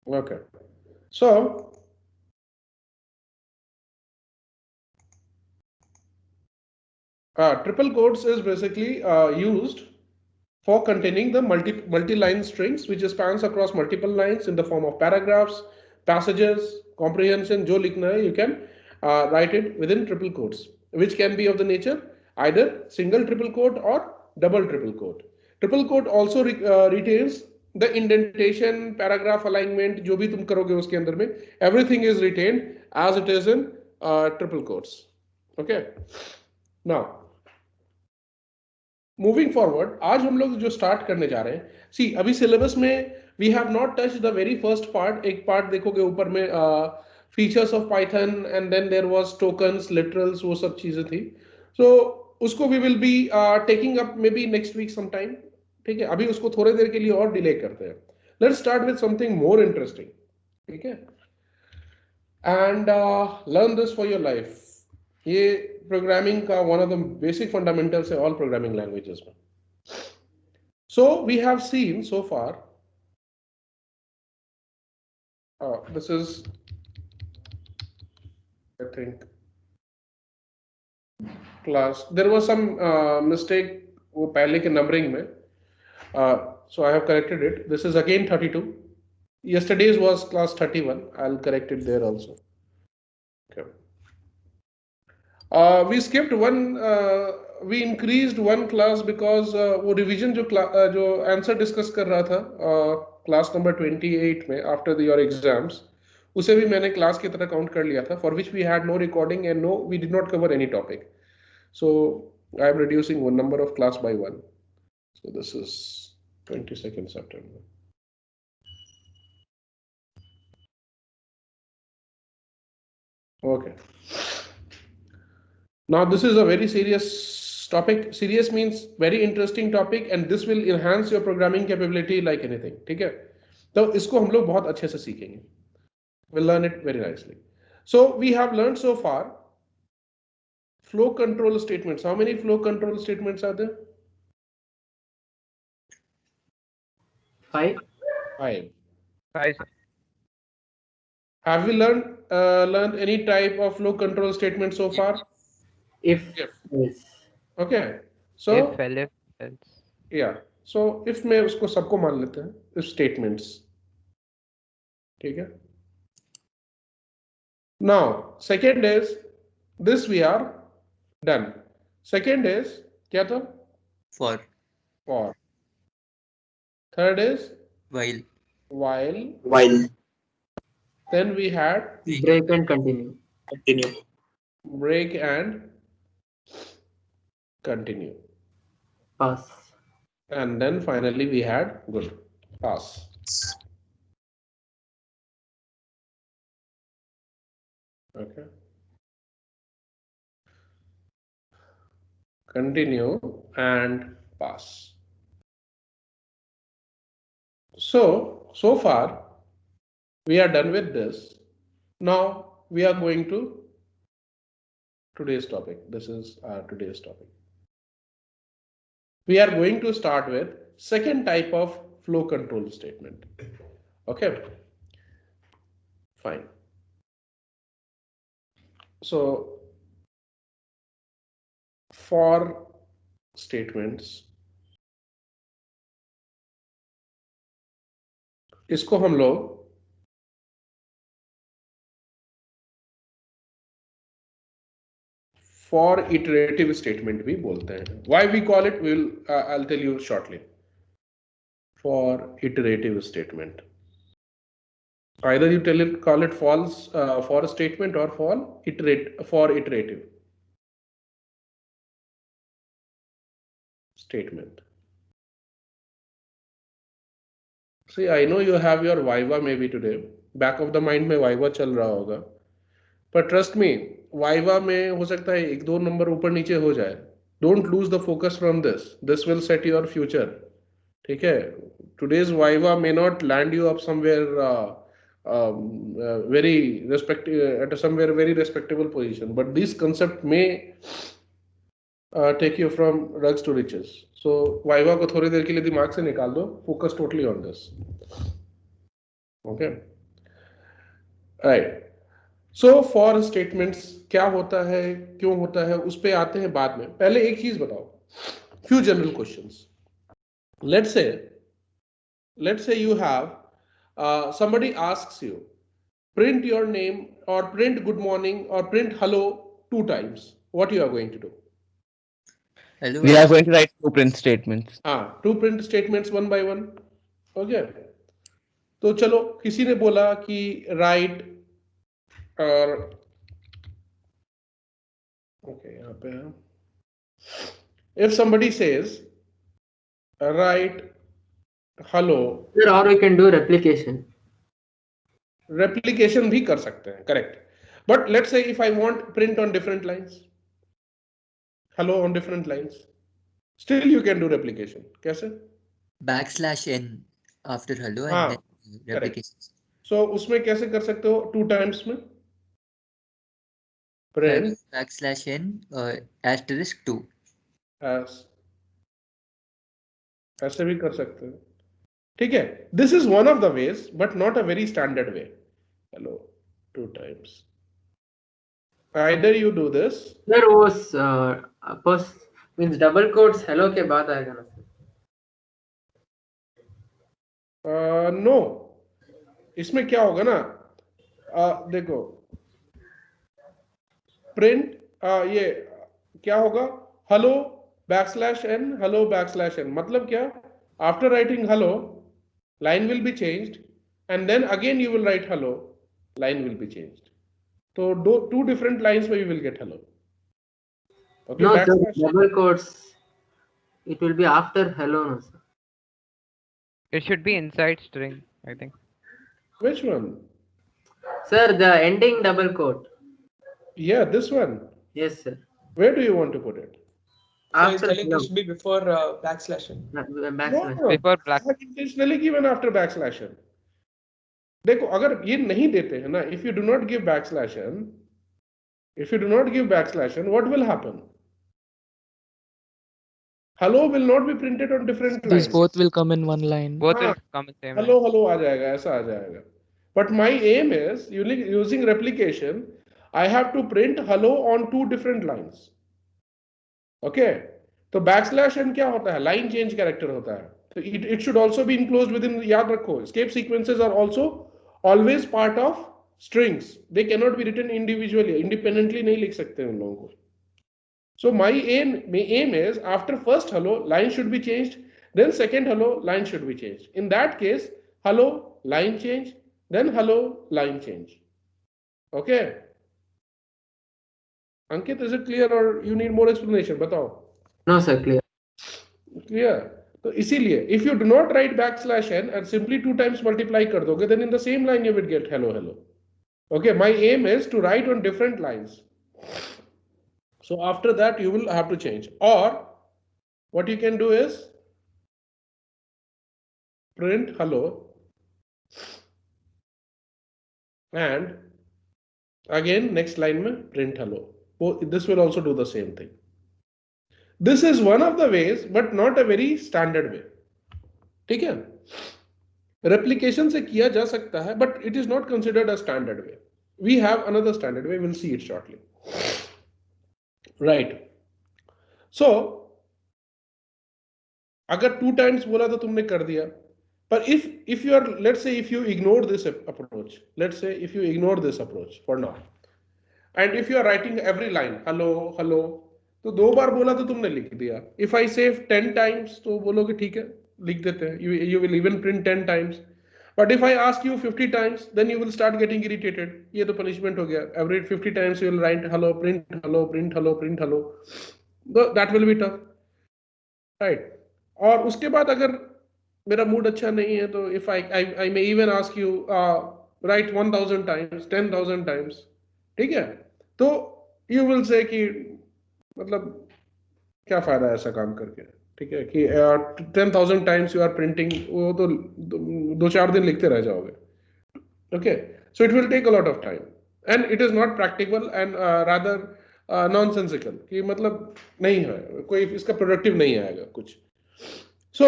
Okay. So triple quotes is basically used for containing the multi-line strings which spans across multiple lines in the form of paragraphs, passages, comprehension. जो लिखना है, you can write it within triple quotes, which can be of the nature either single triple quote or double triple quote. Triple quote also retains the indentation, paragraph alignment, जो भी तुम करोगे उसके अंदर में, everything is retained as it is in triple quotes. Okay. Now moving forward, आज हम लोग जो स्टार्ट करने जा रहे हैं, सी अभी सिलेबस में we have not touch the very first part. एक पार्ट देखोगे ऊपर में features of Python and then there was tokens, literals, वो सब चीजें थी. सो उसको we will be taking up maybe next week some time. ठीक है, अभी उसको थोड़ी देर के लिए और डिले करते हैं. Let's start with something more interesting. ठीक है, and learn this for your life. ये प्रोग्रामिंग का one of the basic fundamentals है ऑल प्रोग्रामिंग लैंग्वेजेस में. So we have seen so far, this is, I think, class. There was some mistake वो पहले के numbering में. So I have corrected it. This is again 32. Yesterday's was class 31. I'll correct it there also. Okay. We skipped one. We increased one class because वो revision जो answer discuss कर रहा था class number 28 में after your exams, उसे भी मैंने class की तरह count कर लिया था, for which we had no recording and no, we did not cover any topic. So I am reducing one number of class by one. So this is 22nd September. Okay. Now this is a very serious topic. Serious means very interesting topic, and this will enhance your programming capability like anything. ठीक है, तो इसको हम लोग बहुत अच्छे से सीखेंगे. We'll learn it very nicely. So we have learned so far flow control statements. How many flow control statements are there? 5. 5. 5. Have we learned any type of flow control statement so far? If. Yes. Okay. So If else. yeah. So if में उसको सबको मान लेते हैं, if statements. ठीक है. Now second is this, we are done. Second is क्या था? For. Third is while. Then we had break and continue. Break and continue. Pass. And then finally we had good, pass. Okay. Continue and pass. So far we are done with this. Now we are going to today's topic. This is today's topic. We are going to start with second type of flow control statement. Okay, fine. So for statements, इसको हम लोग for iterative statement भी बोलते हैं. Why we call it, I'll tell you shortly. For iterative statement, either you call it false for statement or for iterative statement. See, I know you have your Viva maybe today. Back of the mind में Viva चल रहा होगा. But trust me, Viva में हो सकता है 1-2 number ऊपर नीचे हो जाए. Don't lose the focus from this. This will set your future. ठीक है. Today's Viva may not land you up somewhere at somewhere very respectable position, but this concept may take you from rags to riches. So Viva को थोड़ी देर के लिए दिमाग से निकाल दो. Focus totally on this. Okay. Right. So for statements क्या होता है, क्यों होता है, उस पे आते हैं बाद में. पहले एक चीज बताओ, few general questions. Let's say you have somebody asks you, print your name or print good morning or print hello 2 times. What you are going to do? Hello. We are going to write two print statements. Two print statements one by one. Okay. तो चलो, किसी ने बोला कि write और okay, यहाँ पे है. If somebody says write hello, Sir, or we can do replication. replication भी कर सकते हैं, correct. But let's say if I want print on different lines, hello on different lines, still you can do replication. कैसे? \n after hello हाँ, and then replication. So उसमें कैसे कर सकते हो 2 times में? Print \n asterisk 2. as, ऐसे भी कर सकते हो. ठीक है. This is one of the ways, but not a very standard way. Hello 2 times. Either you do this. Sir, वो means double quotes hello के बाद आएगा ना sir? No. इसमें क्या होगा ना, देखो print ये क्या होगा, hello \n hello \n. मतलब क्या, after writing hello line will be changed and then again you will write hello, line will be changed. So two different lines where you will get hello. Okay, No sir, \n. double quotes it will be after hello, no sir. It should be inside string, I think. Which one? Sir, the ending double quote. Yeah, this one. Yes sir. Where do you want to put it? So he's After telling hello. it should be before \n. Backslash. No. Before black. I have intentionally given after \n. देखो अगर ये नहीं देते हैं ना, if you do not give \n, what will happen? Hello will not be printed on different lines. These both will come in one line. Both हाँ, will come in same hello line. hello आ जाएगा, ऐसा आ जाएगा. But my aim is using replication, I have to print hello on 2 different lines. Okay, तो \n क्या होता है, line change character होता है. तो it should also be enclosed within, याद रखो, escape sequences are also always part of strings. They cannot be written individually, independently नहीं लिख सकते उन लोगों को. So my aim is after first hello line should be changed, then second hello line should be changed. In that case, hello line change, then hello line change. Okay. Ankit, is it clear or you need more explanation? बताओ. No sir, clear. Clear. तो इसीलिए if you do not write \n and simply 2 times multiply कर दोगे, then in the same line you will get hello hello. Okay, my aim is to write on different lines. So after that you will have to change, or what you can do is print hello and again next line में print hello. This will also do the same thing. This is one of the ways, but not a very standard way. ठीक है. Replication से किया जा सकता है, but it is not considered a standard way. We have another standard way. We'll see it shortly. Right. So अगर 2 times बोला तो तुमने कर दिया. But if you are, let's say if you ignore this approach, for now, and if you are writing every line hello hello, तो 2 बार बोला तो तुमने लिख दिया. If I say 10 times तो बोलोगे ठीक है, लिख देते हैं. You will even print 10 times. But if I ask you 50 times, then you will start getting irritated. ये तो punishment हो गया. Every 50 times you will write hello, print hello, print hello, print hello. That will be tough, right? और उसके बाद अगर मेरा mood अच्छा नहीं है तो if I may even ask you write 1000 times, 10,000 times, ठीक है, तो you will say कि मतलब क्या फायदा है ऐसा काम करके, ठीक है, कि 10,000 times you are printing, वो तो 2-4 दिन लिखते रह जाओगे. Okay, so it will take a lot of time and it is not practical and rather nonsensical, कि मतलब नहीं है, कोई इसका प्रोडक्टिव नहीं आएगा कुछ. So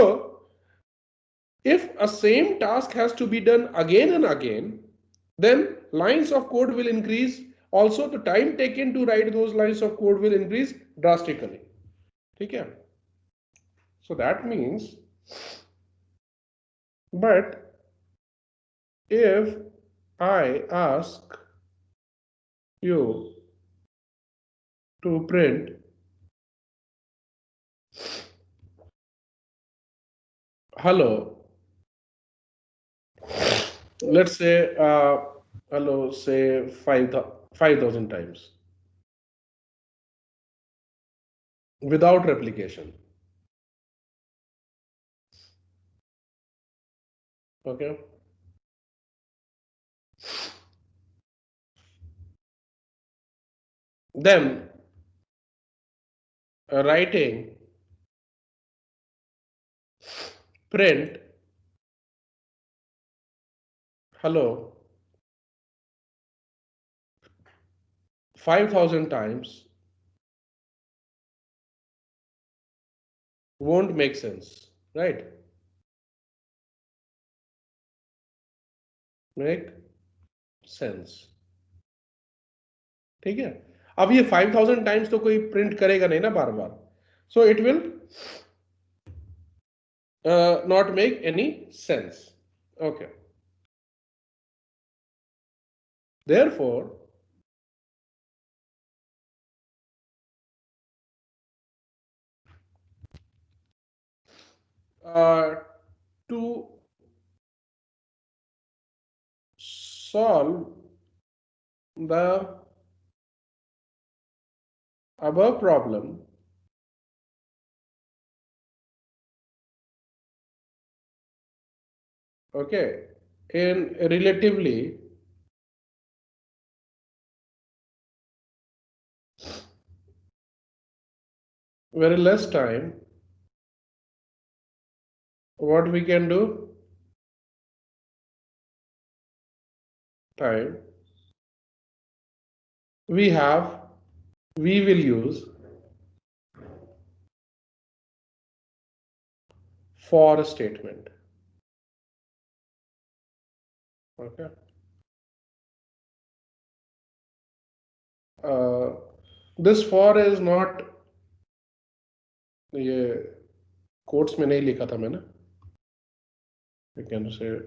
if a same task has to be done again and again, then lines of code will increase. Also, the time taken to write those lines of code will increase drastically. Okay? So that means, but if I ask you to print hello, let's say hello, say 5,000 times without replication. Okay. Then writing print hello 5,000 times won't make sense, right? Make sense. ठीक है? अब ये 5,000 times तो कोई print करेगा नहीं ना बार बार, so it will not make any sense. Okay. Therefore, to solve the above problem, okay, in relatively very less time, what we can do? Time. We will use for statement. Okay. This for is not, ये quotes में नहीं लिखा था मैंने. We can say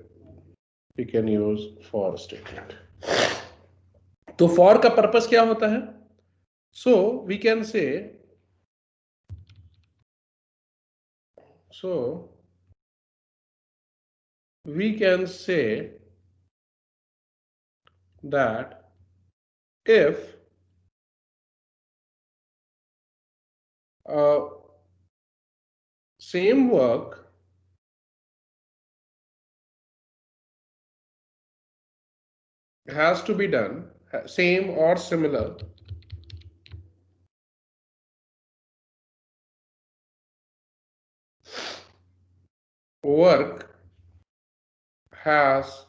we can use for statement. तो for का purpose क्या होता है? So we can say, that if same work has to be done, same or similar, work has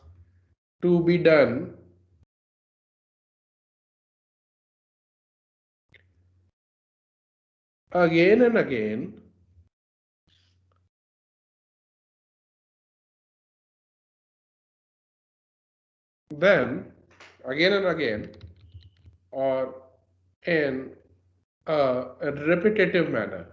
to be done again and again, then again and again, or in a repetitive manner.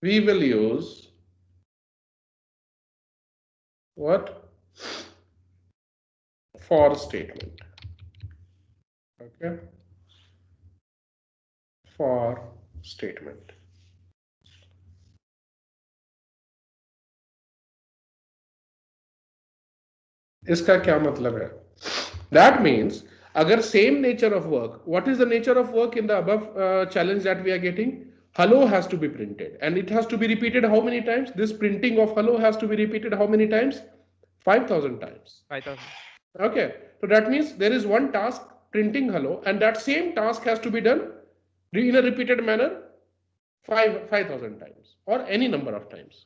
We will use what? For statement. Okay. For statement. इसका क्या मतलब है? That means अगर same nature of work, what is the nature of work in the above challenge that we are getting? Hello has to be printed, and it has to be repeated how many times? This printing of hello has to be repeated how many times? 5,000 times. 5,000. Okay, so that means there is one task printing hello, and that same task has to be done in a repeated manner 5,000 times, or any number of times.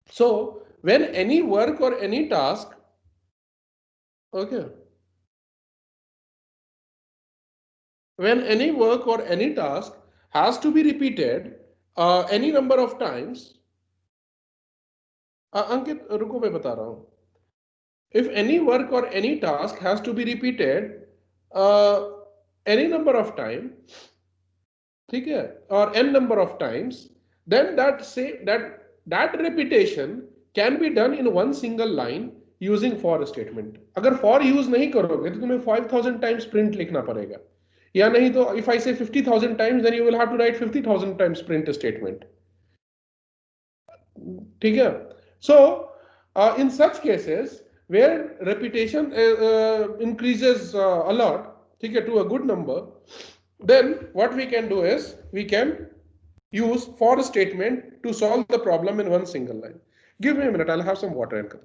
So when any work or any task, okay, when any work or any task has to be repeated any number of times. अंकित रुको मैं बता रहा हूं. If any work or any task has to be repeated any number of time, ठीक है, or n number of times, then that repetition can be done in one single line using for statement. अगर for use नहीं करोगे तो तुम्हें 5000 times print लिखना पड़ेगा, या नहीं तो if I say 50,000 times, then you will have to write 50,000 times print statement. ठीक है. So in such cases where repetition increases a lot, ठीक है, to a good number, then what we can do is we can use for statement to solve the problem in one single line. Give me a minute, I'll have some water and come.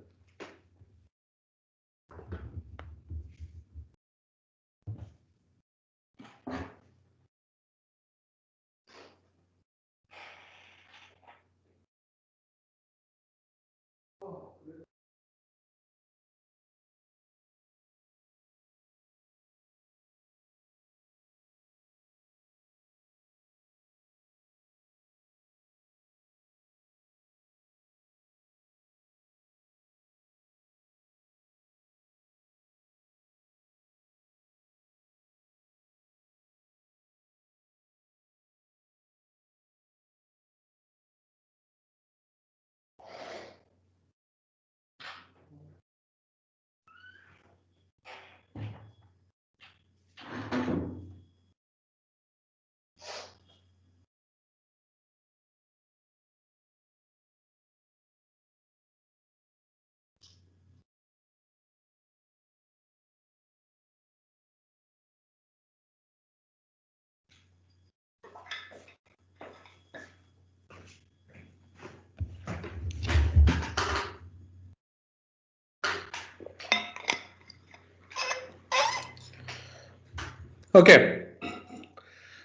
Okay,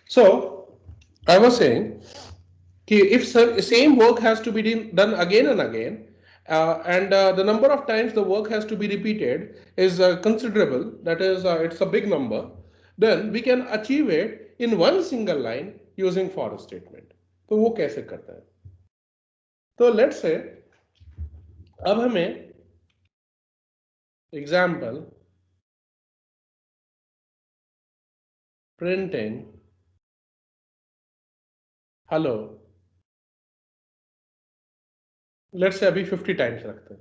so I was saying if same work has to be done again and again, and the number of times the work has to be repeated is considerable, that is it's a big number, then we can achieve it in one single line using for statement. तो वो कैसे करता है? तो let's say अब हमें example printing hello, let's say अभी 50 times रखते हैं.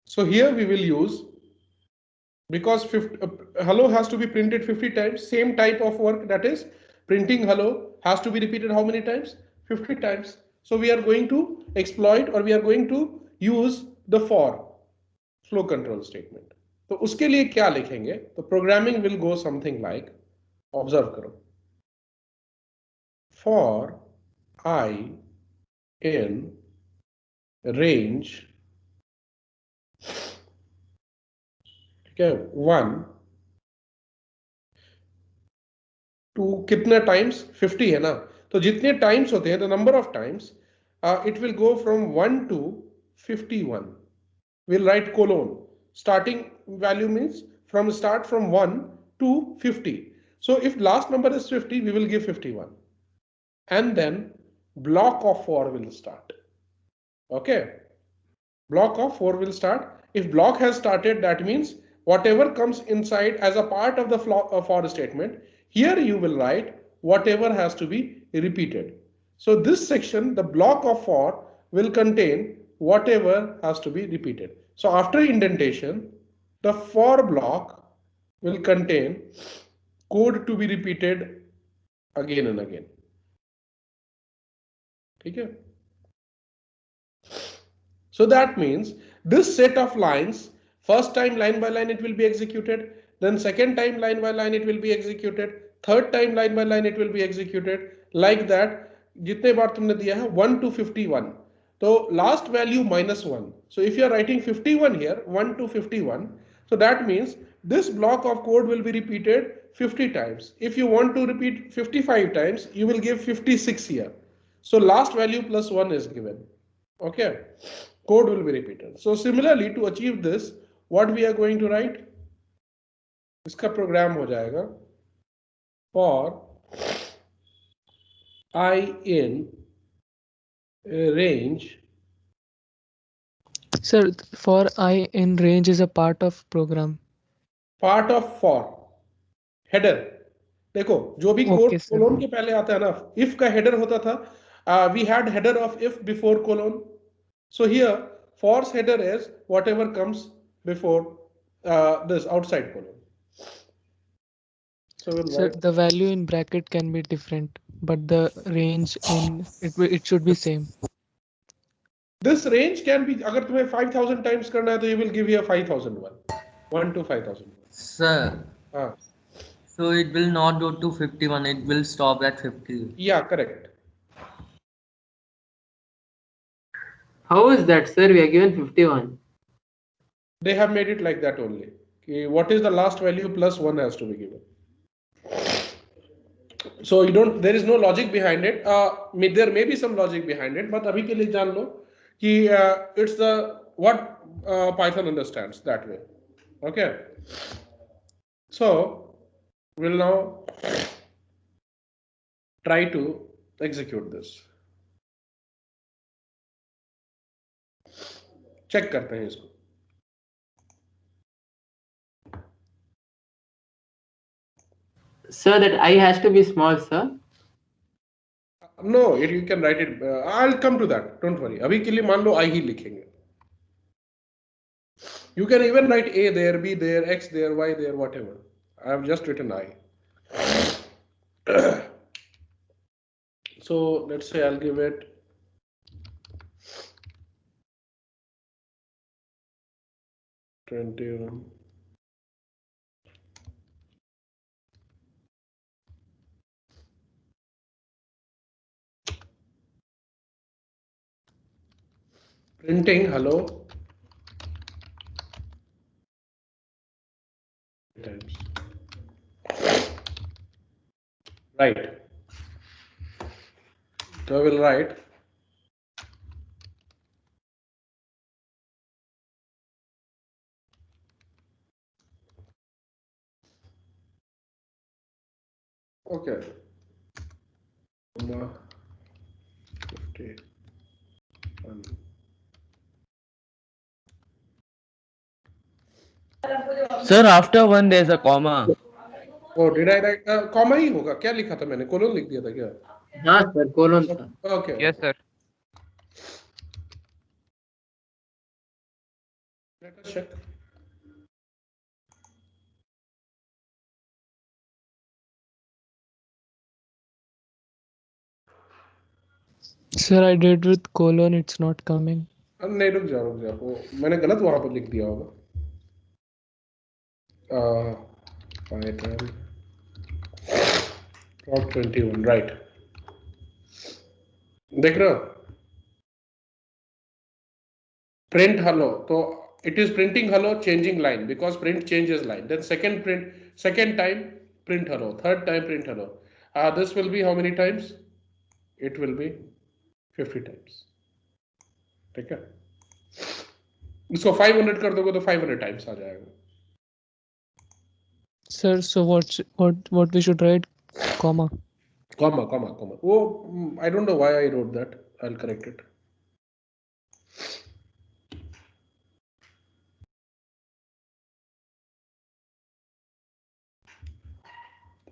So here we will use, because hello has to be printed 50 times, same type of work, that is printing hello has to be repeated how many times? 50 times. So we are going to exploit, or we are going to use the for flow control statement. तो उसके लिए क्या लिखेंगे? तो programming will go something like, observe करो, for I in range, ठीक है, 1 to कितने टाइम्स? 50 है ना, तो जितने टाइम्स होते हैं, the number of times it will go from 1 to 51. We'll write colon. Starting value means from 1 to 50. So if last number is 50, we will give 51. And then block of 4 will start. Okay. Block of 4 will start. If block has started, that means whatever comes inside as a part of the for statement, here you will write whatever has to be repeated. So this section, the block of for, will contain whatever has to be repeated. So after indentation, the for block will contain code to be repeated again and again. Okay. So that means this set of lines, first time line by line it will be executed, then second time line by line it will be executed, third time line by line it will be executed, like that. जितने बार तुमने दिया है 1 to 51, तो last value -1. So if you are writing 51 here, 1 to 51, so that means this block of code will be repeated 50 times. If you want to repeat 55 times, you will give 56 here. So last value plus 1 is given. Okay, code will be repeated. So similarly, to achieve this, what we are going to write? इसका program हो जाएगा for I in range. Sir, for I in range is a part of program. Part of for header. देखो जो भी code Okay, sir. Colon के पहले आता है ना, if का header होता था, we had header of if before colon. So here for's header is whatever comes before this outside colon. So we'll Sir, write the value in bracket can be different, but the range in it should be same. this range can be, अगर तुम्हें 5000 times करना है तो you will give here 5001, 1 to 5001. Sir, हाँ, so it will not go to 51, it will stop at 50. yeah, correct. How is that, sir? We are given 51. They have made it like that only. Okay, what is the last value plus 1 has to be given. So you don't, there is no logic behind it. There may be some logic behind it, but अभी के लिए जान लो कि it's the what Python understands that way. Okay. So we'll now try to execute this. Check करते हैं इसको. Sir, that I has to be small, sir. No, you can write it. I'll come to that. Don't worry. अभी के लिए मान लो I ही लिखेंगे. You can even write A there, B there, X there, Y there, whatever. I have just written I. So let's say I'll give it $21. Printing hello times. Right. So I will write okay. 50. Sir, after one there's a comma. Oh, did I write comma ही होगा? क्या लिखा था मैंने? Colon लिख दिया था क्या? हाँ sir, colon sir. Okay. Yes, sir. Let us check. Sir, I did with colon, it's not coming. नहीं, रुक जा वो मैंने गलत वहां पर लिख दिया होगा. Python Prop 21 right. देख रहे हो? Print hello. तो it is printing hello, changing line because print changes line. Then second time print hello, third time print hello. This will be how many times? It will be 50 times. ठीक है? इसको 500 कर दोगे तो 500 times आ जाएगा. Sir, so what we should write? Comma. Comma. Oh, I don't know why I wrote that. I'll correct it.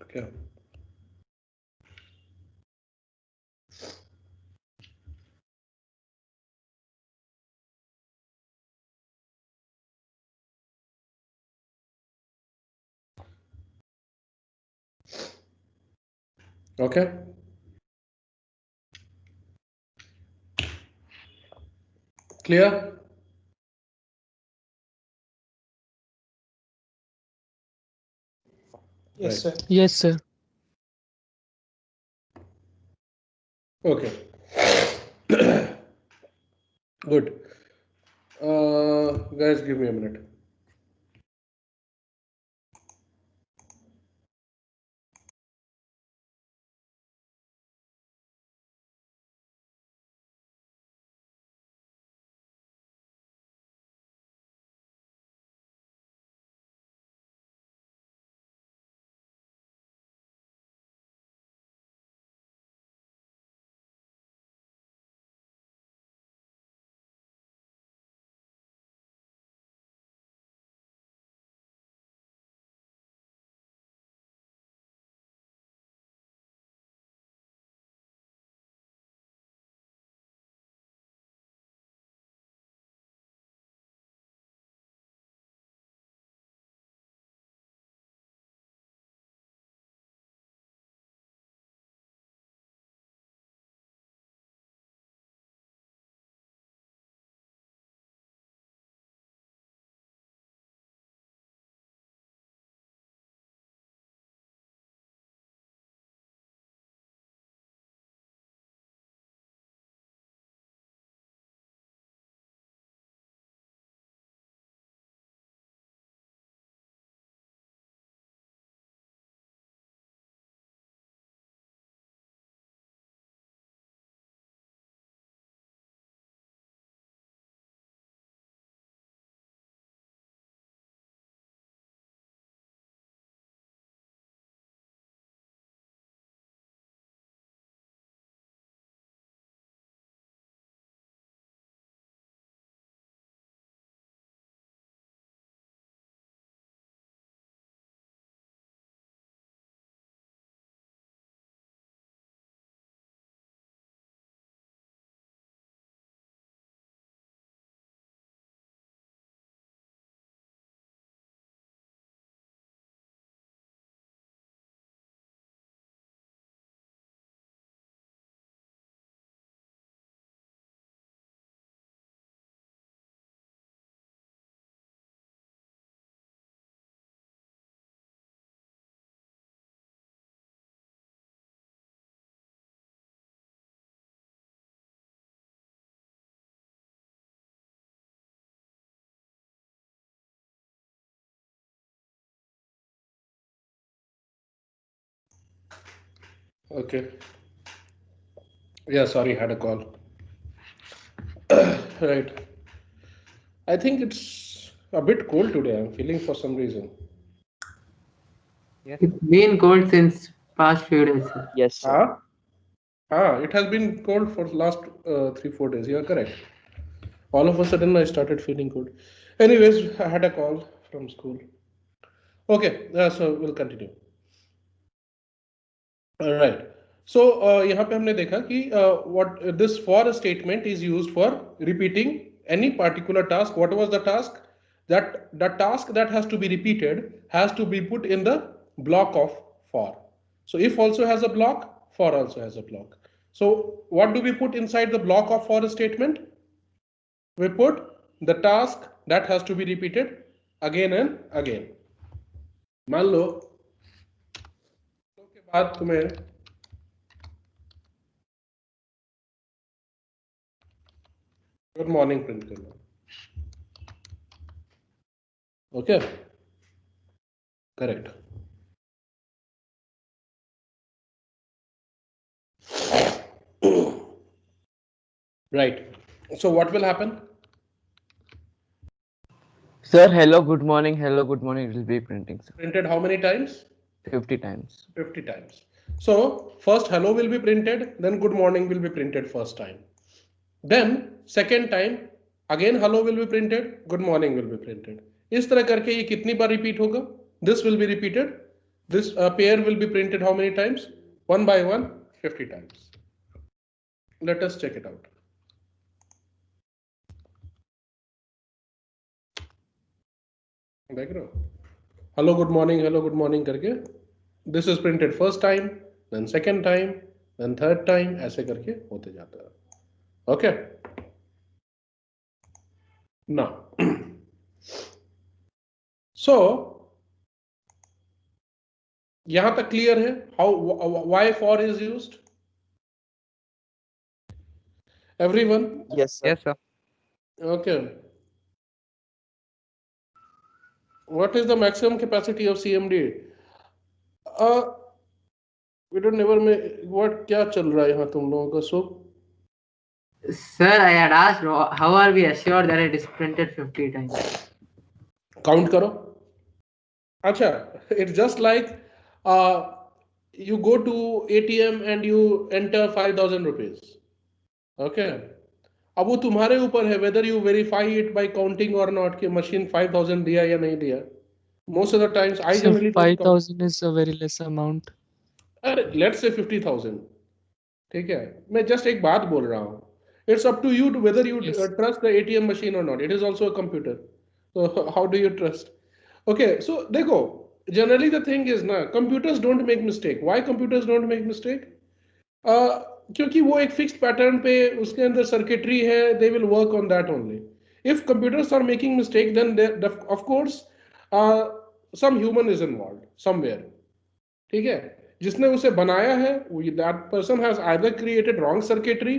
Okay. Okay. Clear? Yes, Right. sir. Yes, sir. Okay. Good. Guys, give me a minute. Okay. Yeah, sorry, had a call. Right. I think it's a bit cold today. I'm feeling for some reason. Yes. It's been cold since past few days, sir. Yes, sir. It has been cold for the last 3-4 days. You are correct. All of a sudden, I started feeling cold. Anyways, I had a call from school. Okay, so we'll continue. Right. So यहाँ पे हमने देखा कि what this for statement is used for repeating any particular task. What was the task? That the task that has to be repeated has to be put in the block of for. So if also has a block, for also has a block. So what do we put inside the block of for statement? We put the task that has to be repeated again and again. मान लो के बाद तुम्हें good morning print करना, okay, correct. Right. So what will happen? Sir, hello, good morning. Hello, good morning. It will be printing, sir. Printed how many times? 50 times. 50 times. So first hello will be printed, then good morning will be printed first time. Then second time again hello will be printed, good morning will be printed. इस तरह करके ये कितनी बार repeat होगा? This will be repeated. This pair will be printed how many times? One by one, 50 times. Let us check it out. देख रहे हो? Hello, good morning करके this is printed first time, then second time, then third time, ऐसे करके होते जाता है. Okay. Now, so यहाँ तक clear है how why for is used? Everyone? Yes, sir. Yes, sir. Okay. What is the maximum capacity of CMD? We don't never make what क्या चल रहा है यहाँ तुम लोगों का? So Sir, I had asked how are we assured that it is printed 50 times? count करो. अच्छा, it's just like you go to ATM and you enter 5,000 rupees. Okay. अब वो तुम्हारे ऊपर है whether you verify it by counting or not कि machine 5,000 दिया या नहीं दिया. Most of the times I So generally don't count. 5,000 is a very less amount. अरे let's say 50,000. ठीक है, मैं just एक बात बोल रहा हूँ. It's up to you to whether you Yes. trust the ATM machine or not. It is also a computer. So how do you trust? Okay, so देखो, generally the thing is ना, computers don't make mistake. Why computers don't make mistake? क्योंकि वो एक fixed pattern पे उसके अंदर circuitry है, they will work on that only. If computers are making mistake, then of course some human is involved somewhere. ठीक है, जिसने उसे बनाया है that person has either created wrong circuitry.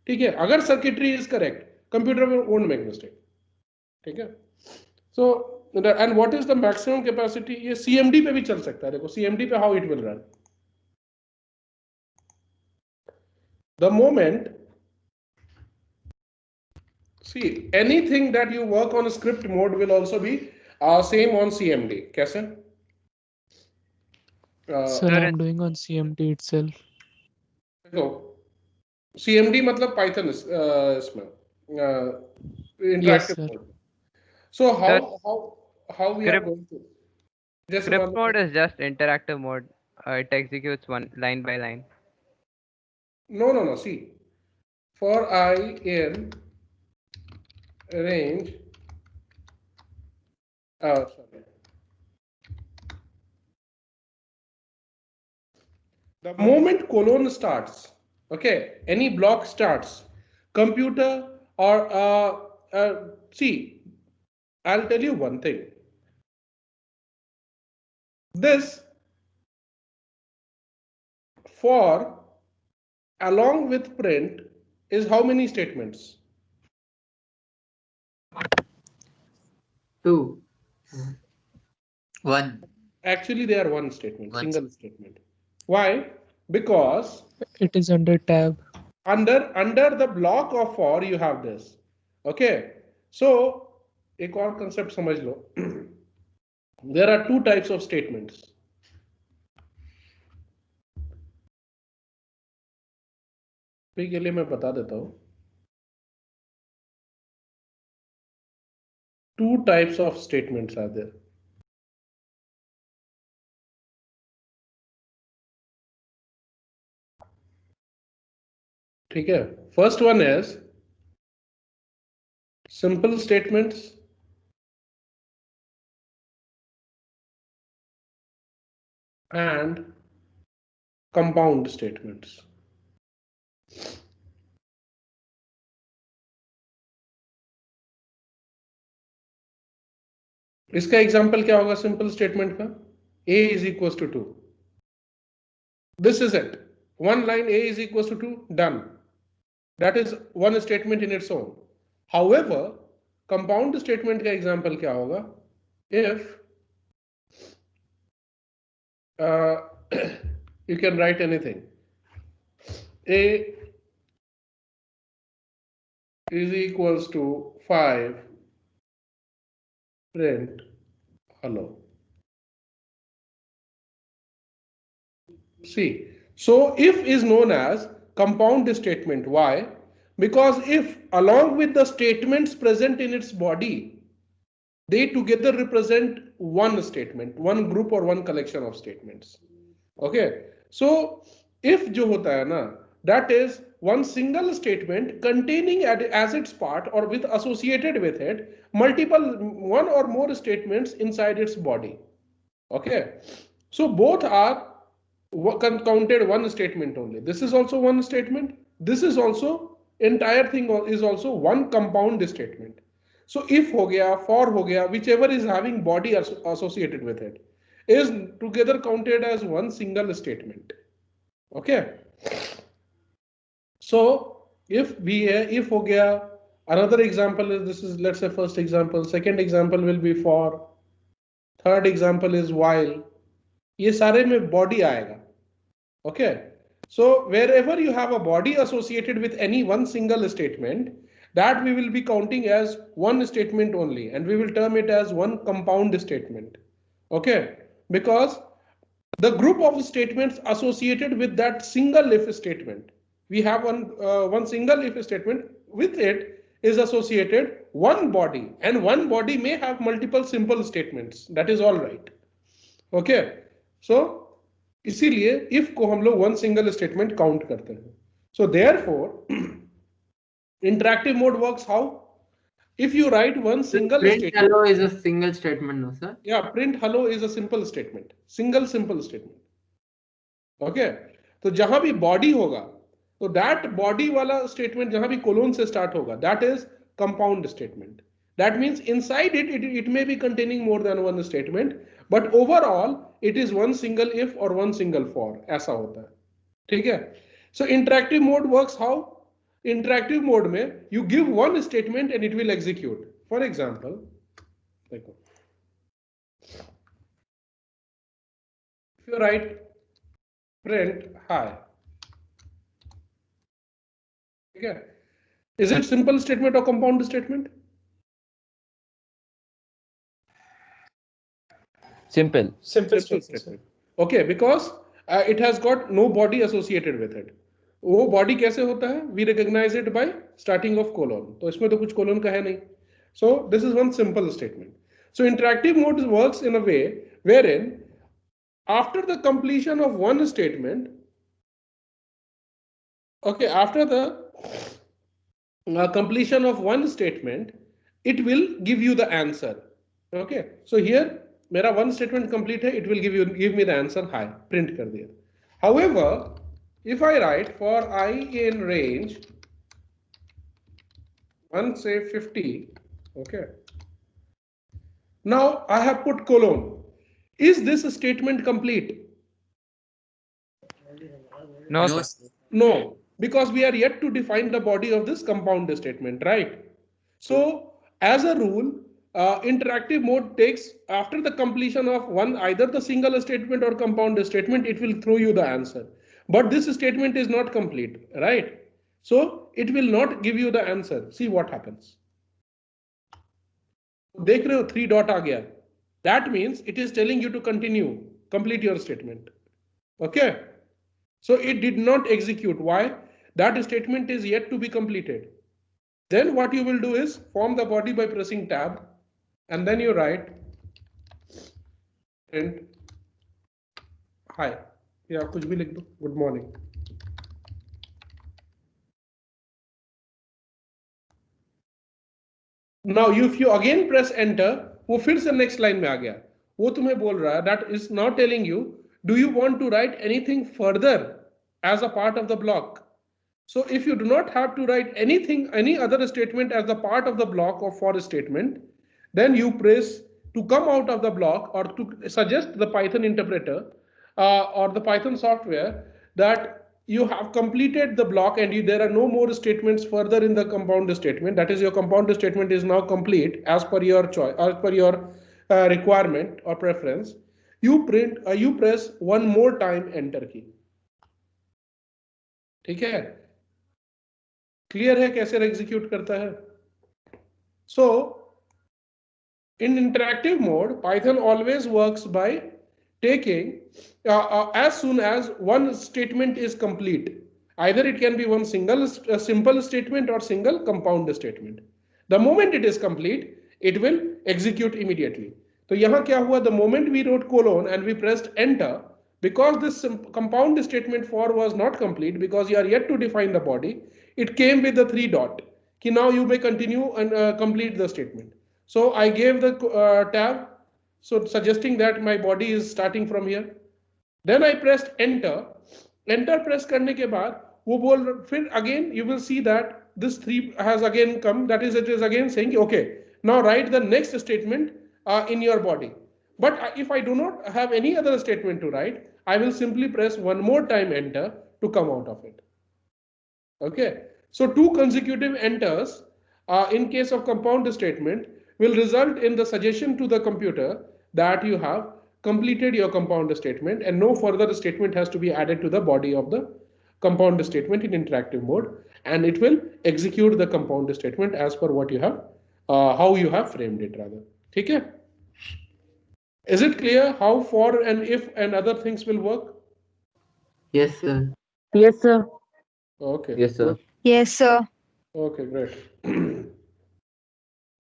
ठीक है, अगर circuitry is correct, computer won't make mistake. ठीक है. So and what is the maximum capacity? ये CMD पे भी चल सकता है. देखो CMD पे how it will run. The moment, see, anything that you work on script mode will also be same on CMD. कैसे? Sir, I'm doing on CMD itself. देखो CMD मतलब Python इसमें interactive sir. mode. So Sir, how we are script- going to? जैसे Script मान लो- mode is just interactive mode. It executes one line by line. No. See, for I in range. Sorry. The moment colon starts, okay, any block starts, computer or see, I'll tell you one thing. This for along with print is how many statements? 2. 1. Actually, they are one statement, One. single statement. Why? Because It is under tab. under the block of for you have this. Okay, so एक और concept समझ लो. There are two types of statements. के लिए मैं बता देता हूं. Two types of statements are there. ठीक है. First one is simple statements and compound statements. इसका एग्जांपल क्या होगा सिंपल स्टेटमेंट का? A is equals to 2. This is it. One line A is equals to 2, done. That is one statement in its own. However, compound statement का example क्या होगा? If you can write anything. A is equals to 5, print hello. See, so if is known as compound statement. Why? Because if along with the statements present in its body, they together represent one statement, one group or one collection of statements. Okay, so if जो होता है ना, that is one single statement containing as its part or with associated with it multiple one or more statements inside its body. Okay, so both are counted one statement only. This is also one statement. This is also entire thing is also one compound statement. So if हो गया, for हो गया, whichever is having body associated with it is together counted as one single statement. Okay. So if हो गया, another example is this is let's say first example. Second example will be for. Third example is while. ये सारे में body आएगा. Okay, so wherever you have a body associated with any one single statement, that we will be counting as one statement only, and we will term it as one compound statement. Okay, because the group of statements associated with that single if statement, we have one single if statement, with it is associated one body, and one body may have multiple simple statements. That is all right. Okay, so इसीलिए if को हम लोग one single statement count करते हैं. So therefore interactive mode works how? If you write one single Print statement. hello is a single statement, no sir? Yeah, print hello is a simple statement. Single simple statement. Okay, तो जहां भी body होगा तो that body वाला statement जहां भी colon से start होगा, that is compound statement. That means inside it may be containing more than one statement, but overall it is one single if or one single for. ऐसा होता है. ठीक है. So interactive mode works how? Interactive mode में you give one statement and it will execute. For example, देखो, if you write print hi, ठीक है, is it simple statement or compound statement? Simple. Simple Simple statement. statement. Okay, because it has got no body associated with it. वो body कैसे होता है? We recognize it by starting of colon. तो इसमें तो कुछ colon का है नहीं. So this is one simple statement. So interactive mode works in a way wherein after the completion of one statement, okay, after the completion of one statement, it will give you the answer. Okay, so here मेरा one statement complete है, it will give me the answer hi, print कर दिया. However, if I write for I in range 1 say 50, okay, now I have put colon. Is this statement complete? No, No, sir. sir. No, because we are yet to define the body of this compound statement, right? So as a rule, interactive mode takes after the completion of one either the single statement or compound statement, it will throw you the answer. but this statement is not complete, right? So it will not give you the answer. See what happens. देख रहे हो 3 dot आ गया. That means it is telling you to continue, complete your statement. Okay, so it did not execute. Why? That statement is yet to be completed. Then what you will do is form the body by pressing tab, and then you write print hi, या कुछ भी लिख दो, good morning. Now if you again press enter, वो फिर से next line में आ गया. वो तुम्हें बोल रहा है, that is now telling you, do you want to write anything further as a part of the block? So if you do not have to write anything, any other statement as a part of the block or for a statement, then you press to come out of the block or to suggest the Python interpreter or the Python software that you have completed the block and there are no more statements further in the compound statement. That is, your compound statement is now complete as per your choice, as per your requirement or preference. You press one more time enter key. ठीक है? Clear है कैसे execute करता है? So in interactive mode, Python always works by taking as soon as one statement is complete. Either it can be one single simple statement or single compound statement. The moment it is complete, it will execute immediately. तो यहाँ क्या हुआ? The moment we wrote colon and we pressed enter, because this compound statement for was not complete, because you are yet to define the body, it came with the 3 dot. कि now you may continue and complete the statement. So I gave the tab, so suggesting that my body is starting from here. Then I pressed enter. Enter press करने के बाद वो बोल, फिर again you will see that this 3 has again come. That is, it is again saying okay, now write the next statement in your body. But if I do not have any other statement to write, I will simply press one more time enter to come out of it. Okay, so 2 consecutive enters in case of compound statement will result in the suggestion to the computer that you have completed your compound statement and no further statement has to be added to the body of the compound statement in interactive mode, and it will execute the compound statement as per what you have, how you have framed it rather. ठीक है? Is it clear how for and if and other things will work? Yes, sir. Yes, sir. Okay. Yes, sir. Yes, sir. Okay, great.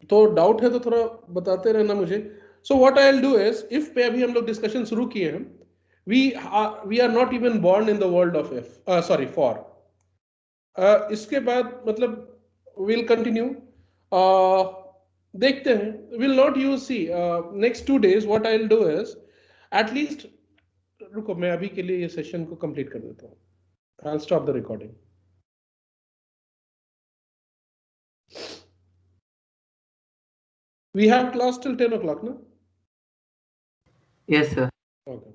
तो doubt है तो थोड़ा बताते रहना मुझे. So what I'll do is, if पे अभी हम लोग डिस्कशन शुरू किए हैं, we are not even born in the world of if, for. इसके बाद मतलब we'll continue. देखते हैं. We'll not use, see, next 2 days what I'll do is, at least, रुको मैं अभी के लिए ये सेशन को कंप्लीट कर देता हूँ. I'll stop the recording. We have class till 10 o'clock, no? Yes, sir. Okay.